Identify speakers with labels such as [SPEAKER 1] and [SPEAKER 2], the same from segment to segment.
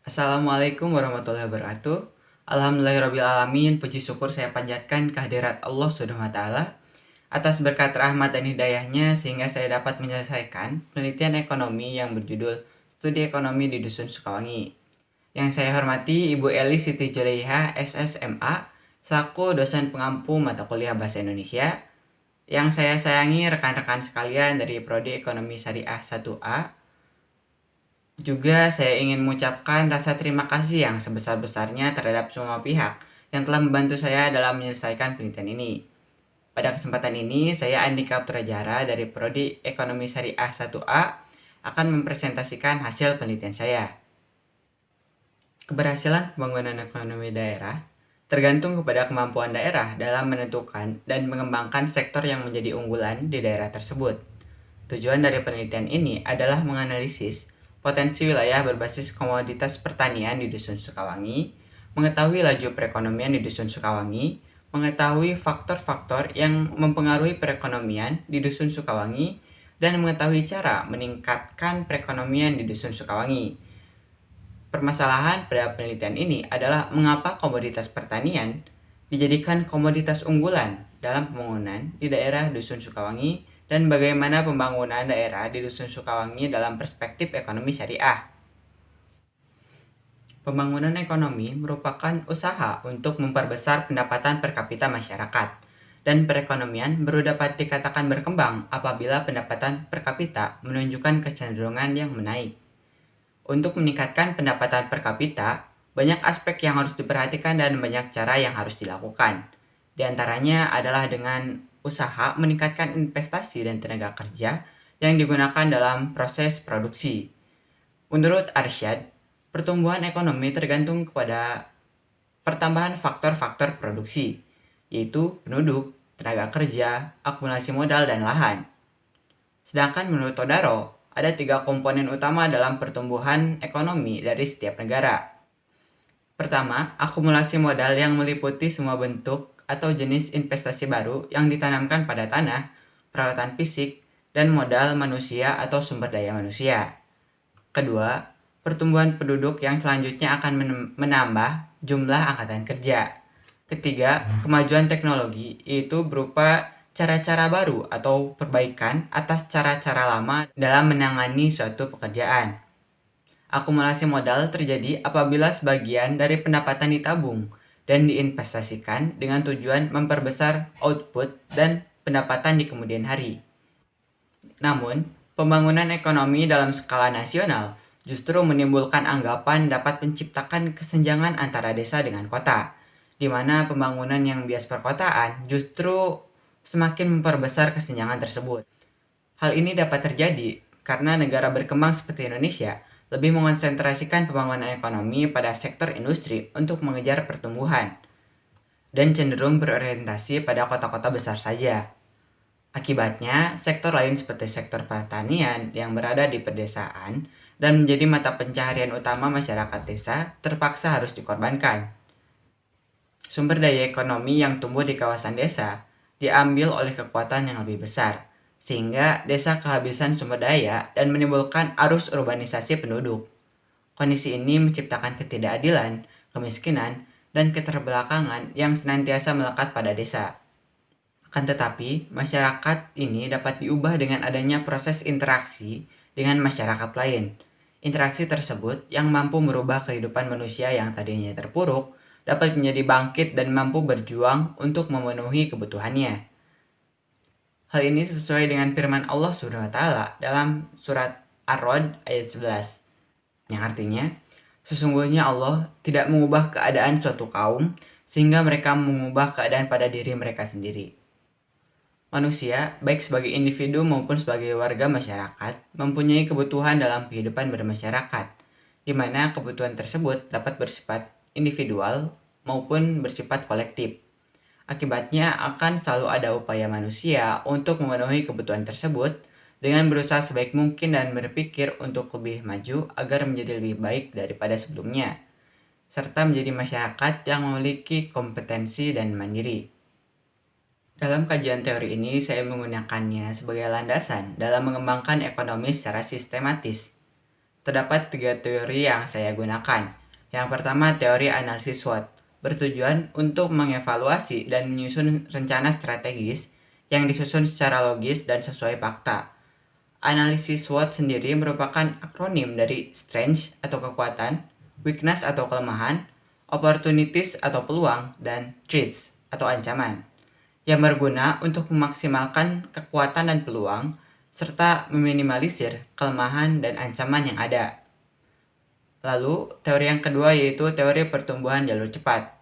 [SPEAKER 1] Assalamualaikum warahmatullahi wabarakatuh. Alhamdulillahirrabbilalamin. Puji syukur saya panjatkan kehadirat Allah Subhanahu wa Ta'ala atas berkat rahmat dan hidayahnya sehingga saya dapat menyelesaikan penelitian ekonomi yang berjudul Studi Ekonomi di Dusun Sukawangi. Yang saya hormati Ibu Eli Siti Julaiha, SSMA, selaku dosen pengampu mata kuliah Bahasa Indonesia. Yang saya sayangi rekan-rekan sekalian dari Prodi Ekonomi Syariah 1A. Juga saya ingin mengucapkan rasa terima kasih yang sebesar-besarnya terhadap semua pihak yang telah membantu saya dalam menyelesaikan penelitian ini. Pada kesempatan ini, saya Andika Putrajara dari Prodi Ekonomi Syariah 1A akan mempresentasikan hasil penelitian saya. Keberhasilan pembangunan ekonomi daerah tergantung kepada kemampuan daerah dalam menentukan dan mengembangkan sektor yang menjadi unggulan di daerah tersebut. Tujuan dari penelitian ini adalah menganalisis potensi wilayah berbasis komoditas pertanian di Dusun Sukawangi, mengetahui laju perekonomian di Dusun Sukawangi, mengetahui faktor-faktor yang mempengaruhi perekonomian di Dusun Sukawangi, dan mengetahui cara meningkatkan perekonomian di Dusun Sukawangi. Permasalahan pada penelitian ini adalah mengapa komoditas pertanian dijadikan komoditas unggulan dalam pembangunan di daerah Dusun Sukawangi dan bagaimana pembangunan daerah di Dusun Sukawangi dalam perspektif ekonomi syariah. Pembangunan ekonomi merupakan usaha untuk memperbesar pendapatan per kapita masyarakat, dan perekonomian baru dapat dikatakan berkembang apabila pendapatan per kapita menunjukkan kecenderungan yang menaik. Untuk meningkatkan pendapatan per kapita, banyak aspek yang harus diperhatikan dan banyak cara yang harus dilakukan. Di antaranya adalah dengan usaha meningkatkan investasi dan tenaga kerja yang digunakan dalam proses produksi. Menurut Arsyad, pertumbuhan ekonomi tergantung kepada pertambahan faktor-faktor produksi, yaitu penduduk, tenaga kerja, akumulasi modal, dan lahan. Sedangkan menurut Todaro, ada 3 komponen utama dalam pertumbuhan ekonomi dari setiap negara. Pertama, akumulasi modal yang meliputi semua bentuk atau jenis investasi baru yang ditanamkan pada tanah, peralatan fisik, dan modal manusia atau sumber daya manusia. Kedua, pertumbuhan penduduk yang selanjutnya akan menambah jumlah angkatan kerja. Ketiga, kemajuan teknologi, yaitu berupa cara-cara baru atau perbaikan atas cara-cara lama dalam menangani suatu pekerjaan. Akumulasi modal terjadi apabila sebagian dari pendapatan ditabung dan diinvestasikan dengan tujuan memperbesar output dan pendapatan di kemudian hari. Namun, pembangunan ekonomi dalam skala nasional justru menimbulkan anggapan dapat menciptakan kesenjangan antara desa dengan kota, di mana pembangunan yang bias perkotaan justru semakin memperbesar kesenjangan tersebut. Hal ini dapat terjadi karena negara berkembang seperti Indonesia lebih mengonsentrasikan pembangunan ekonomi pada sektor industri untuk mengejar pertumbuhan, dan cenderung berorientasi pada kota-kota besar saja. Akibatnya, sektor lain seperti sektor pertanian yang berada di pedesaan dan menjadi mata pencaharian utama masyarakat desa terpaksa harus dikorbankan. Sumber daya ekonomi yang tumbuh di kawasan desa diambil oleh kekuatan yang lebih besar, sehingga desa kehabisan sumber daya dan menimbulkan arus urbanisasi penduduk. Kondisi ini menciptakan ketidakadilan, kemiskinan, dan keterbelakangan yang senantiasa melekat pada desa. Akan tetapi, masyarakat ini dapat diubah dengan adanya proses interaksi dengan masyarakat lain. Interaksi tersebut yang mampu merubah kehidupan manusia yang tadinya terpuruk dapat menjadi bangkit dan mampu berjuang untuk memenuhi kebutuhannya. Hal ini sesuai dengan firman Allah Subhanahu wa Ta'ala dalam surat Ar-Rod ayat 11, yang artinya, sesungguhnya Allah tidak mengubah keadaan suatu kaum sehingga mereka mengubah keadaan pada diri mereka sendiri. Manusia, baik sebagai individu maupun sebagai warga masyarakat, mempunyai kebutuhan dalam kehidupan bermasyarakat, di mana kebutuhan tersebut dapat bersifat individual maupun bersifat kolektif. Akibatnya akan selalu ada upaya manusia untuk memenuhi kebutuhan tersebut dengan berusaha sebaik mungkin dan berpikir untuk lebih maju agar menjadi lebih baik daripada sebelumnya, serta menjadi masyarakat yang memiliki kompetensi dan mandiri. Dalam kajian teori ini, saya menggunakannya sebagai landasan dalam mengembangkan ekonomi secara sistematis. Terdapat 3 teori yang saya gunakan. Yang pertama, teori analisis SWOT, bertujuan untuk mengevaluasi dan menyusun rencana strategis yang disusun secara logis dan sesuai fakta. Analisis SWOT sendiri merupakan akronim dari strength atau kekuatan, weakness atau kelemahan, opportunities atau peluang, dan threats atau ancaman, yang berguna untuk memaksimalkan kekuatan dan peluang, serta meminimalisir kelemahan dan ancaman yang ada. Lalu, teori yang kedua yaitu teori pertumbuhan jalur cepat,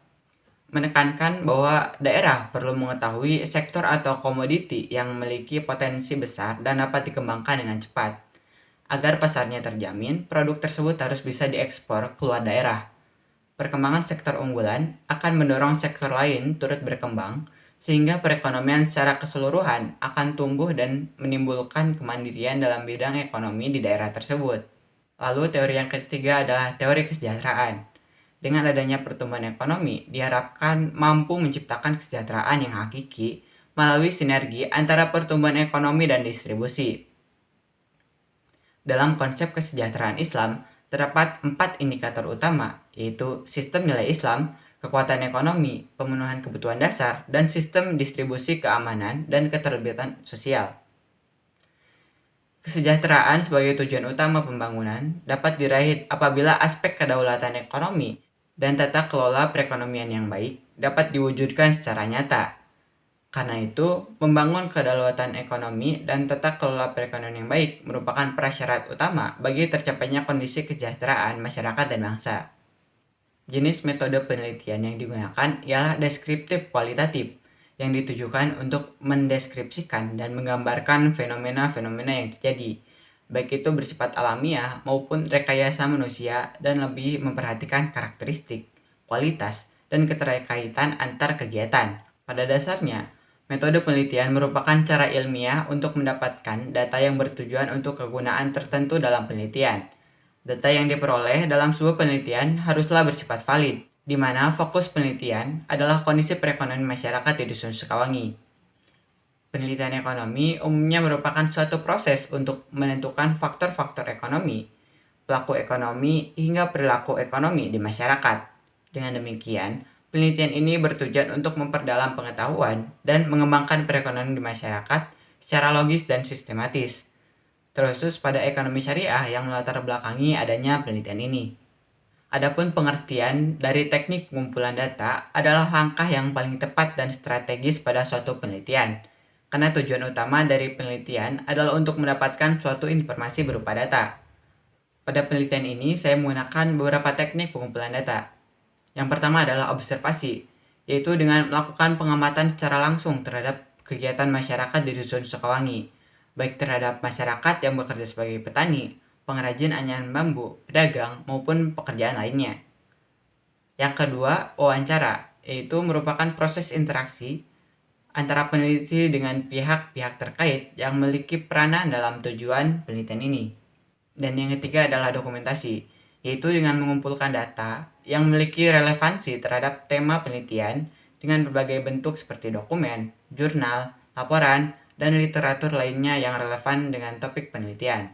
[SPEAKER 1] menekankan bahwa daerah perlu mengetahui sektor atau komoditi yang memiliki potensi besar dan dapat dikembangkan dengan cepat. Agar pasarnya terjamin, produk tersebut harus bisa diekspor keluar daerah. Perkembangan sektor unggulan akan mendorong sektor lain turut berkembang, sehingga perekonomian secara keseluruhan akan tumbuh dan menimbulkan kemandirian dalam bidang ekonomi di daerah tersebut. Lalu teori yang ketiga adalah teori kesejahteraan. Dengan adanya pertumbuhan ekonomi, diharapkan mampu menciptakan kesejahteraan yang hakiki melalui sinergi antara pertumbuhan ekonomi dan distribusi. Dalam konsep kesejahteraan Islam, terdapat 4 indikator utama, yaitu sistem nilai Islam, kekuatan ekonomi, pemenuhan kebutuhan dasar, dan sistem distribusi keamanan dan keterlibatan sosial. Kesejahteraan sebagai tujuan utama pembangunan dapat diraih apabila aspek kedaulatan ekonomi dan tata kelola perekonomian yang baik dapat diwujudkan secara nyata. Karena itu, membangun kedaulatan ekonomi dan tata kelola perekonomian yang baik merupakan prasyarat utama bagi tercapainya kondisi kesejahteraan masyarakat dan bangsa. Jenis metode penelitian yang digunakan ialah deskriptif kualitatif, yang ditujukan untuk mendeskripsikan dan menggambarkan fenomena-fenomena yang terjadi, baik itu bersifat alamiah maupun rekayasa manusia, dan lebih memperhatikan karakteristik, kualitas, dan keterkaitan antar kegiatan. Pada dasarnya, metode penelitian merupakan cara ilmiah untuk mendapatkan data yang bertujuan untuk kegunaan tertentu dalam penelitian. Data yang diperoleh dalam sebuah penelitian haruslah bersifat valid, di mana fokus penelitian adalah kondisi perekonomian masyarakat di Dusun Sukawangi. Penelitian ekonomi umumnya merupakan suatu proses untuk menentukan faktor-faktor ekonomi, pelaku ekonomi, hingga perilaku ekonomi di masyarakat. Dengan demikian, penelitian ini bertujuan untuk memperdalam pengetahuan dan mengembangkan perekonomian di masyarakat secara logis dan sistematis, terkhusus pada ekonomi syariah yang melatar belakangi adanya penelitian ini. Adapun pengertian dari teknik pengumpulan data adalah langkah yang paling tepat dan strategis pada suatu penelitian, karena tujuan utama dari penelitian adalah untuk mendapatkan suatu informasi berupa data. Pada penelitian ini, saya menggunakan beberapa teknik pengumpulan data. Yang pertama adalah observasi, yaitu dengan melakukan pengamatan secara langsung terhadap kegiatan masyarakat di Dusun Sukawangi, baik terhadap masyarakat yang bekerja sebagai petani, pengrajin anyaman bambu, pedagang, maupun pekerjaan lainnya. Yang kedua, wawancara, yaitu merupakan proses interaksi antara peneliti dengan pihak-pihak terkait yang memiliki peranan dalam tujuan penelitian ini. Dan yang ketiga adalah dokumentasi, yaitu dengan mengumpulkan data yang memiliki relevansi terhadap tema penelitian dengan berbagai bentuk seperti dokumen, jurnal, laporan, dan literatur lainnya yang relevan dengan topik penelitian.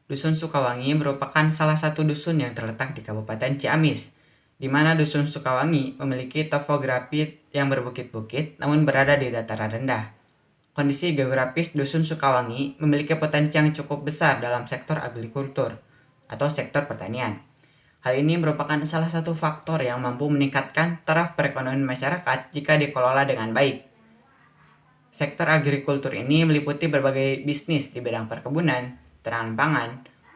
[SPEAKER 1] Dusun Sukawangi merupakan salah satu dusun yang terletak di Kabupaten Ciamis, di mana Dusun Sukawangi memiliki topografi yang berbukit-bukit namun berada di dataran rendah. Kondisi geografis Dusun Sukawangi memiliki potensi yang cukup besar dalam sektor agrikultur atau sektor pertanian. Hal ini merupakan salah satu faktor yang mampu meningkatkan taraf perekonomian masyarakat jika dikelola dengan baik. Sektor agrikultur ini meliputi berbagai bisnis di bidang perkebunan, tanaman pangan,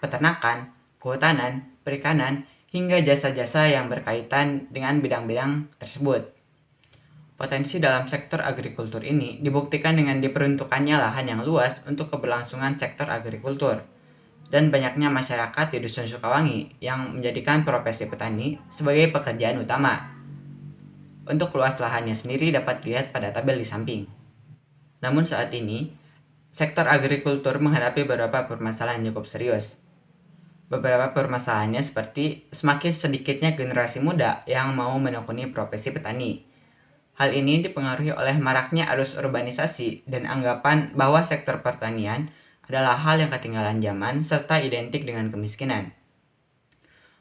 [SPEAKER 1] peternakan, kehutanan, perikanan, hingga jasa-jasa yang berkaitan dengan bidang-bidang tersebut. Potensi dalam sektor agrikultur ini dibuktikan dengan diperuntukannya lahan yang luas untuk keberlangsungan sektor agrikultur, dan banyaknya masyarakat di Dusun Sukawangi yang menjadikan profesi petani sebagai pekerjaan utama. Untuk luas lahannya sendiri dapat dilihat pada tabel di samping. Namun saat ini, sektor agrikultur menghadapi beberapa permasalahan yang cukup serius. Beberapa permasalahannya seperti semakin sedikitnya generasi muda yang mau menekuni profesi petani. Hal ini dipengaruhi oleh maraknya arus urbanisasi dan anggapan bahwa sektor pertanian adalah hal yang ketinggalan zaman serta identik dengan kemiskinan.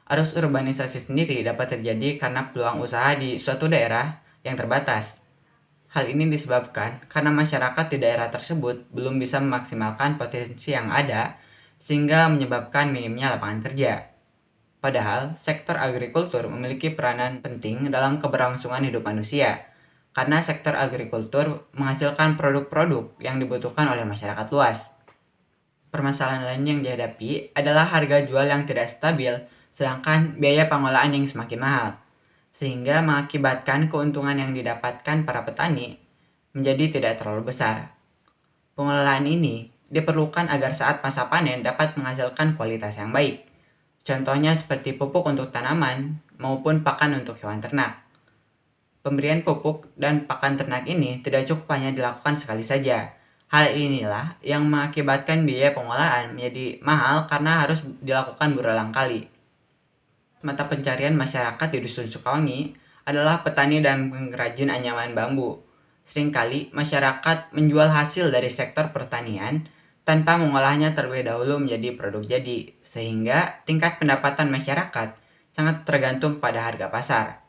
[SPEAKER 1] Arus urbanisasi sendiri dapat terjadi karena peluang usaha di suatu daerah yang terbatas. Hal ini disebabkan karena masyarakat di daerah tersebut belum bisa memaksimalkan potensi yang ada, sehingga menyebabkan minimnya lapangan kerja. Padahal, sektor agrikultur memiliki peranan penting dalam keberlangsungan hidup manusia, karena sektor agrikultur menghasilkan produk-produk yang dibutuhkan oleh masyarakat luas. Permasalahan lain yang dihadapi adalah harga jual yang tidak stabil, sedangkan biaya pengolahan yang semakin mahal, sehingga mengakibatkan keuntungan yang didapatkan para petani menjadi tidak terlalu besar. Pengolahan ini diperlukan agar saat masa panen dapat menghasilkan kualitas yang baik. Contohnya seperti pupuk untuk tanaman maupun pakan untuk hewan ternak. Pemberian pupuk dan pakan ternak ini tidak cukup hanya dilakukan sekali saja. Hal inilah yang mengakibatkan biaya pengolahan menjadi mahal karena harus dilakukan berulang kali. Mata pencarian masyarakat di Dusun Sukawangi adalah petani dan pengrajin anyaman bambu. Seringkali masyarakat menjual hasil dari sektor pertanian tanpa mengolahnya terlebih dahulu menjadi produk jadi, sehingga tingkat pendapatan masyarakat sangat tergantung pada harga pasar.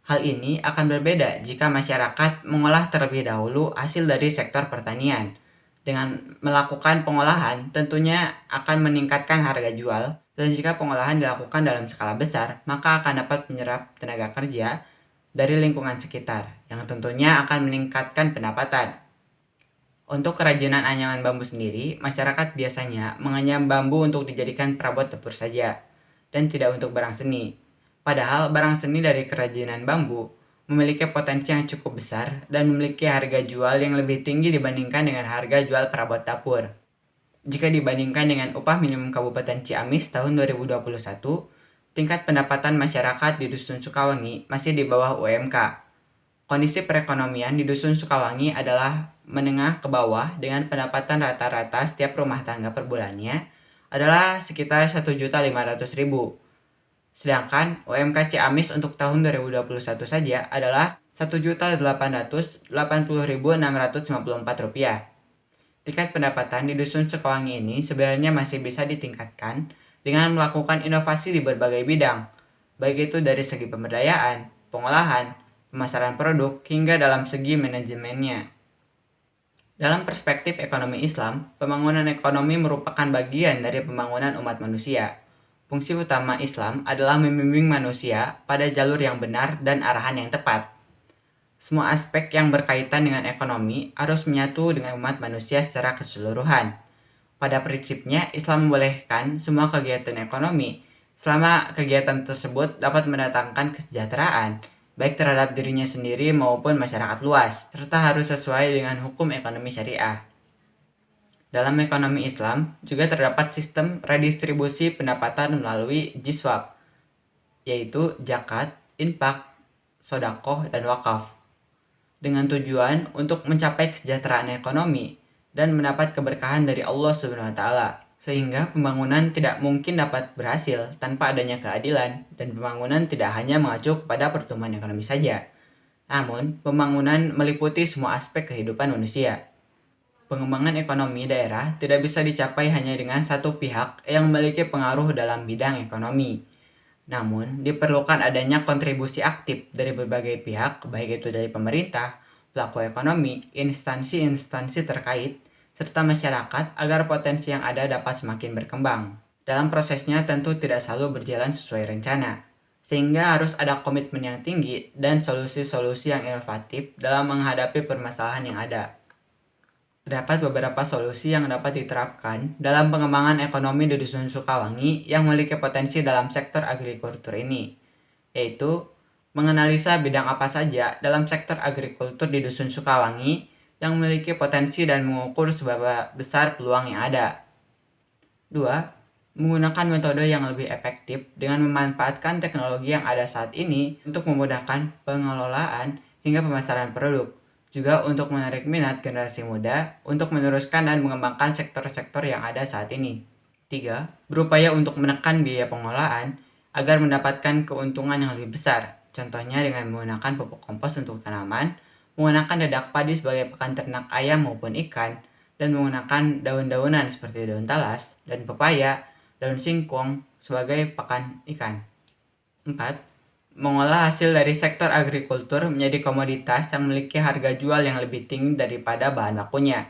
[SPEAKER 1] Hal ini akan berbeda jika masyarakat mengolah terlebih dahulu hasil dari sektor pertanian. Dengan melakukan pengolahan, tentunya akan meningkatkan harga jual, dan jika pengolahan dilakukan dalam skala besar, maka akan dapat menyerap tenaga kerja dari lingkungan sekitar, yang tentunya akan meningkatkan pendapatan. Untuk kerajinan anyaman bambu sendiri, masyarakat biasanya menganyam bambu untuk dijadikan perabot dapur saja, dan tidak untuk barang seni. Padahal barang seni dari kerajinan bambu memiliki potensi yang cukup besar dan memiliki harga jual yang lebih tinggi dibandingkan dengan harga jual perabot dapur. Jika dibandingkan dengan upah minimum Kabupaten Ciamis tahun 2021, tingkat pendapatan masyarakat di Dusun Sukawangi masih di bawah UMK. Kondisi perekonomian di Dusun Sukawangi adalah menengah ke bawah dengan pendapatan rata-rata setiap rumah tangga per bulannya adalah sekitar 1.500.000. Sedangkan UMK Ciamis untuk tahun 2021 saja adalah Rp1.880.654. Tingkat pendapatan di Dusun Sukawangi ini sebenarnya masih bisa ditingkatkan dengan melakukan inovasi di berbagai bidang, baik itu dari segi pemberdayaan, pengolahan, pemasaran produk, hingga dalam segi manajemennya. Dalam perspektif ekonomi Islam, pembangunan ekonomi merupakan bagian dari pembangunan umat manusia. Fungsi utama Islam adalah membimbing manusia pada jalur yang benar dan arahan yang tepat. Semua aspek yang berkaitan dengan ekonomi harus menyatu dengan umat manusia secara keseluruhan. Pada prinsipnya, Islam membolehkan semua kegiatan ekonomi selama kegiatan tersebut dapat mendatangkan kesejahteraan, baik terhadap dirinya sendiri maupun masyarakat luas, serta harus sesuai dengan hukum ekonomi syariah. Dalam ekonomi Islam juga terdapat sistem redistribusi pendapatan melalui jiswab, yaitu zakat, infak, sodakoh, dan wakaf, dengan tujuan untuk mencapai kesejahteraan ekonomi dan mendapat keberkahan dari Allah Subhanahu wa Ta'ala, sehingga pembangunan tidak mungkin dapat berhasil tanpa adanya keadilan, dan pembangunan tidak hanya mengacu kepada pertumbuhan ekonomi saja, namun pembangunan meliputi semua aspek kehidupan manusia. Pengembangan ekonomi daerah tidak bisa dicapai hanya dengan satu pihak yang memiliki pengaruh dalam bidang ekonomi. Namun, diperlukan adanya kontribusi aktif dari berbagai pihak, baik itu dari pemerintah, pelaku ekonomi, instansi-instansi terkait, serta masyarakat agar potensi yang ada dapat semakin berkembang. Dalam prosesnya tentu tidak selalu berjalan sesuai rencana, sehingga harus ada komitmen yang tinggi dan solusi-solusi yang inovatif dalam menghadapi permasalahan yang ada. Terdapat beberapa solusi yang dapat diterapkan dalam pengembangan ekonomi di Dusun Sukawangi yang memiliki potensi dalam sektor agrikultur ini, yaitu menganalisa bidang apa saja dalam sektor agrikultur di Dusun Sukawangi yang memiliki potensi dan mengukur seberapa besar peluang yang ada. 2. Menggunakan metode yang lebih efektif dengan memanfaatkan teknologi yang ada saat ini untuk memudahkan pengelolaan hingga pemasaran produk, juga untuk menarik minat generasi muda untuk meneruskan dan mengembangkan sektor-sektor yang ada saat ini. 3. Berupaya untuk menekan biaya pengolahan agar mendapatkan keuntungan yang lebih besar, contohnya dengan menggunakan pupuk kompos untuk tanaman, menggunakan dedak padi sebagai pakan ternak ayam maupun ikan, dan menggunakan daun-daunan seperti daun talas, daun pepaya, daun singkong sebagai pakan ikan. 4. Mengolah hasil dari sektor agrikultur menjadi komoditas yang memiliki harga jual yang lebih tinggi daripada bahan bakunya.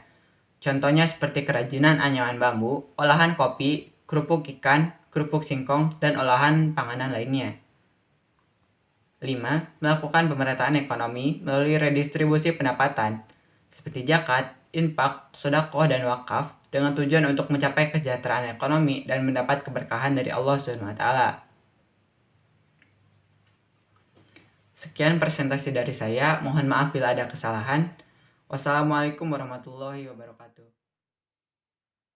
[SPEAKER 1] Contohnya seperti kerajinan anyaman bambu, olahan kopi, kerupuk ikan, kerupuk singkong, dan olahan panganan lainnya. 5. Melakukan pemerataan ekonomi melalui redistribusi pendapatan, seperti zakat, infak, sedekah, dan wakaf, dengan tujuan untuk mencapai kesejahteraan ekonomi dan mendapat keberkahan dari Allah SWT. Sekian presentasi dari saya, mohon maaf bila ada kesalahan. Wassalamualaikum warahmatullahi wabarakatuh.